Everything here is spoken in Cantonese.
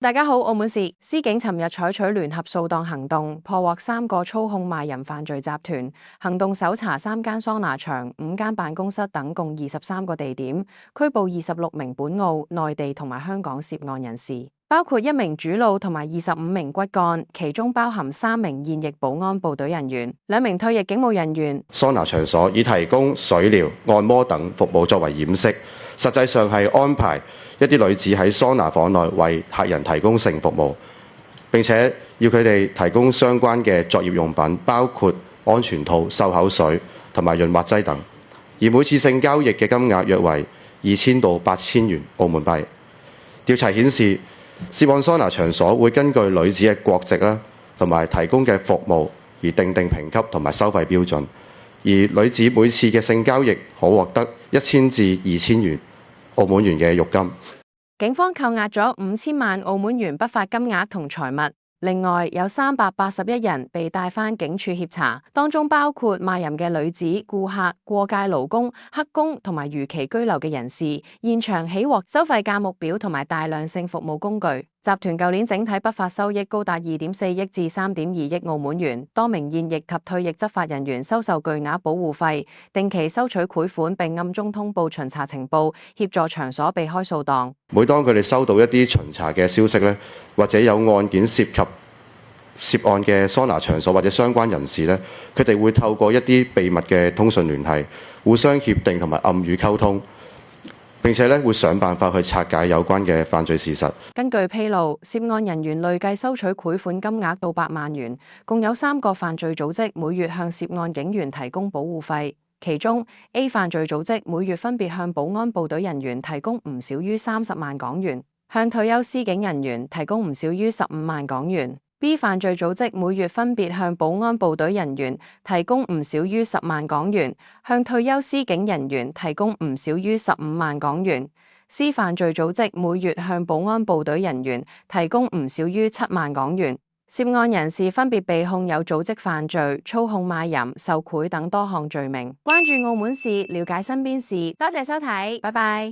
大家好，澳門市司警尋日採取聯合掃蕩行動，破獲3個操控賣淫犯罪集團。行動搜查3間桑拿場、5間辦公室等共23個地點，拘捕26名本澳、內地同埋香港涉案人士，包括1名主腦同埋25名骨幹，其中包含3名現役保安部隊人員、2名退役警務人員。桑拿場所以提供水療、按摩等服務作為掩飾，實際上係安排一啲女子喺桑拿房內為客人提供性服務，並且要佢哋提供相關嘅作業用品，包括安全套、漱口水同埋潤滑劑等。而每次性交易嘅金額約為2000到8000元澳門幣。調查顯示，涉案桑拿場所會根據女子嘅國籍啦，同埋提供嘅服務而訂定評級同埋收費標準。而女子每次嘅性交易可獲得1000至2000元澳門元嘅肉金。警方扣押咗5000萬澳門元不法金額同財物，另外有381人被帶返警署協查，當中包括賣淫嘅女子、顧客、過界勞工、黑工同埋逾期居留嘅人士。現場起獲收費價目表同埋大量性服務工具。集團舊年整體不法收益高達2.4億至3.2億澳門元，多名現役及退役執法人員收受巨額保護費，定期收取賄款並暗中通報巡查情報，協助場所避開掃蕩。每當佢哋收到一啲巡查嘅消息咧，或者有案件涉案嘅桑拿場所或者相關人士咧，佢哋會透過一啲秘密嘅通訊聯繫，互相協定同埋暗語溝通。並且會想辦法去拆解有關嘅犯罪事實。根據披露，涉案人員累計收取賄款金額到8萬元，共有3個犯罪組織每月向涉案警員提供保護費。其中 A 犯罪組織每月分別向保安部隊人員提供唔少於30萬港元，向退休司警人員提供唔少於15萬港元。B 犯罪組織每月分別向保安部隊人員提供唔少於10萬港元，向退休司警人員提供唔少於15萬港元。C 犯罪組織每月向保安部隊人員提供唔少於7萬港元。涉案人士分別被控有組織犯罪、操控賣淫、受賄等多項罪名。關注澳門事，了解身邊事。多謝收睇，拜拜。